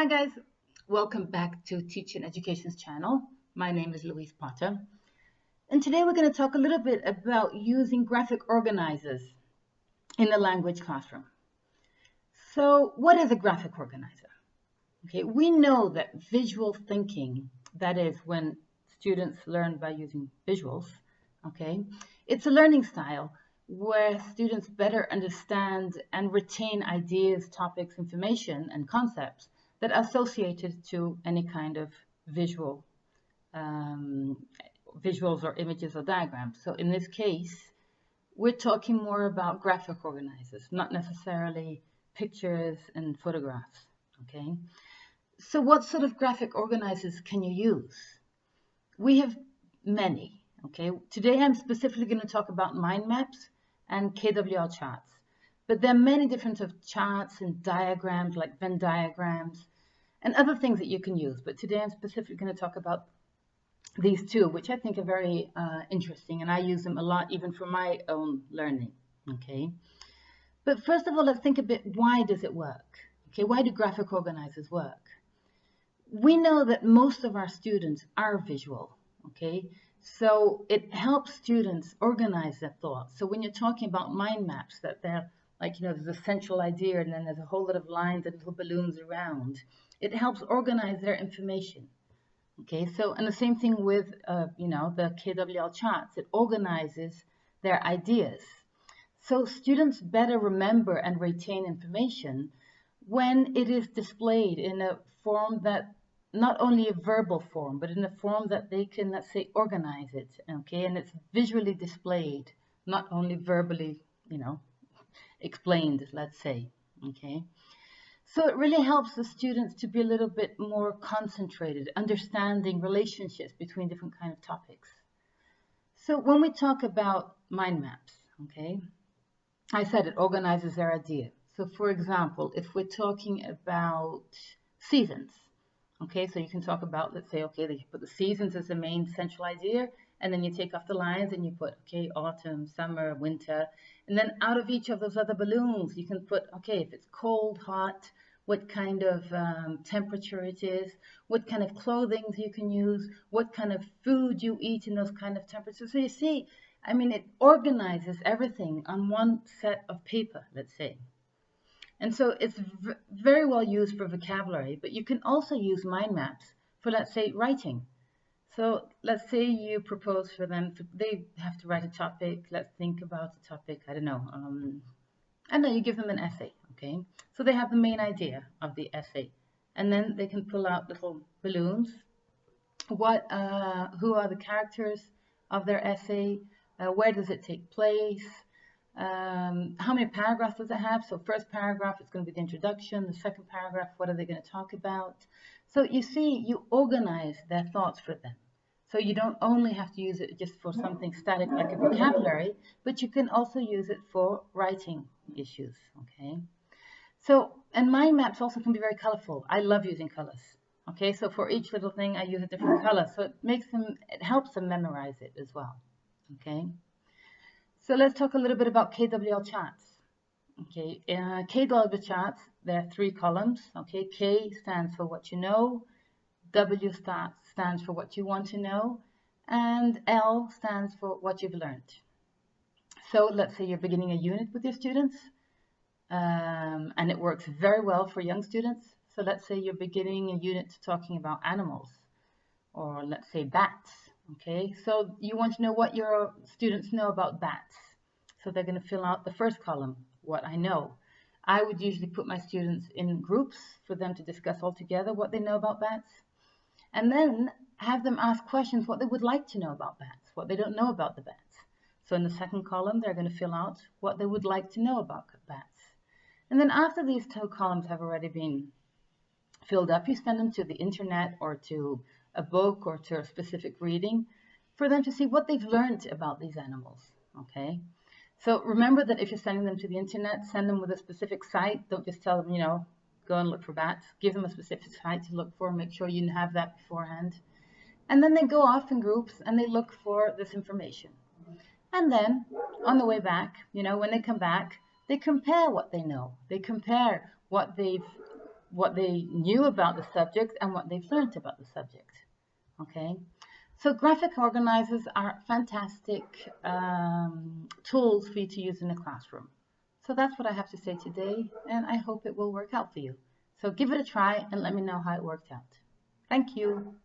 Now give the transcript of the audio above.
Hi guys, welcome back to Teaching Education's channel. My name is Louise Potter, and today we're going to talk a little bit about using graphic organizers in the language classroom. So what is a graphic organizer? Okay, we know that visual thinking, that is when students learn by using visuals, okay, it's a learning style where students better understand and retain ideas, topics, information, and concepts that are associated to any kind of visuals or images or diagrams. So in this case, we're talking more about graphic organizers, not necessarily pictures and photographs, okay? So what sort of graphic organizers can you use? We have many, okay? Today I'm specifically going to talk about mind maps and KWL charts. But there are many different charts and diagrams like Venn diagrams and other things that you can use. But today I'm specifically going to talk about these two, which I think are very interesting, and I use them a lot even for my own learning, okay? But first of all, let's think a bit, why does it work? Okay, why do graphic organizers work? We know that most of our students are visual, okay? So it helps students organize their thoughts. So when you're talking about mind maps, that they're like, there's a central idea and then there's a whole lot of lines and little balloons around. It helps organize their information, okay? So, and the same thing with, the KWL charts. It organizes their ideas. So students better remember and retain information when it is displayed in a form that, not only a verbal form, but in a form that they can, let's say, organize it, okay? And it's visually displayed, not only verbally, explained, let's say, okay? So it really helps the students to be a little bit more concentrated, understanding relationships between different kind of topics. So when we talk about mind maps, okay, I said it organizes their idea. So for example, if we're talking about seasons, okay, so you can talk about, let's say, okay, you put the seasons as the main central idea, and then you take off the lines and you put, okay, autumn, summer, winter, and then out of each of those other balloons, you can put, okay, if it's cold, hot, what kind of temperature it is, what kind of clothing you can use, what kind of food you eat in those kind of temperatures. So you see, I mean, it organizes everything on one set of paper, let's say. And so it's very well used for vocabulary, but you can also use mind maps for, let's say, writing. So let's say you propose for them, they have to write a topic. Let's think about the topic, I don't know, you give them an essay, okay? So they have the main idea of the essay, and then they can pull out little balloons. Who are the characters of their essay? Where does it take place? How many paragraphs does it have? So first paragraph is going to be the introduction. The second paragraph, what are they going to talk about? So you see, you organize their thoughts for them. So you don't only have to use it just for something static like a vocabulary, but you can also use it for writing issues, okay? So, and mind maps also can be very colorful. I love using colors, okay? So for each little thing, I use a different color. So it helps them memorize it as well, okay? So let's talk a little bit about KWL charts. Okay, KWL charts, there are 3 columns. Okay, K stands for what you know, W stands for what you want to know, and L stands for what you've learned. So let's say you're beginning a unit with your students, and it works very well for young students. So let's say you're beginning a unit talking about animals, or let's say bats. Okay, so you want to know what your students know about bats. So they're going to fill out the first column, what I know. I would usually put my students in groups for them to discuss all together what they know about bats. And then have them ask questions what they would like to know about bats, what they don't know about the bats. So in the second column, they're going to fill out what they would like to know about bats. And then after these 2 columns have already been filled up, you send them to the internet or to a book or to a specific reading for them to see what they've learned about these animals, okay? So remember that if you're sending them to the internet, send them with a specific site. Don't just tell them, go and look for bats. Give them a specific site to look for. Make sure you have that beforehand. And then they go off in groups and they look for this information. And then on the way back, when they come back, they compare what they know. They compare what they've what they knew about the subject and what they've learned about the subject. Okay, so graphic organizers are fantastic tools for you to use in the classroom. So that's what I have to say today, and I hope it will work out for you. So give it a try and let me know how it worked out. Thank you.